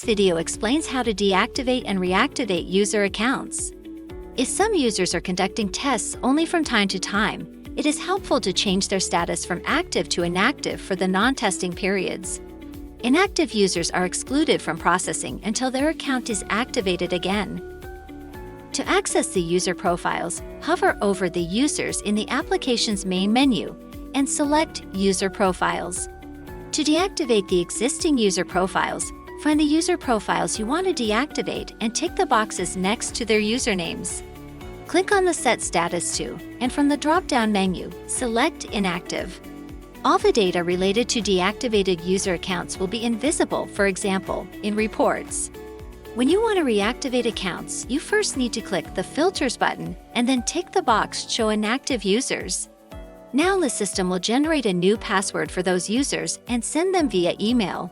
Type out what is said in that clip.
video explains how to deactivate and reactivate user accounts. If some users are conducting tests only from time to time, it is helpful to change their status from active to inactive for the non-testing periods. Inactive users are excluded from processing until their account is activated again. To access the user profiles, hover over the users in the application's main menu and select User Profiles. To deactivate the existing user profiles, find the user profiles you want to deactivate and tick the boxes next to their usernames. Click on the Set Status to, and from the drop-down menu, select Inactive. All the data related to deactivated user accounts will be invisible, for example, in reports. When you want to reactivate accounts, you first need to click the Filters button and then tick the box Show Inactive Users. Now the system will generate a new password for those users and send them via email.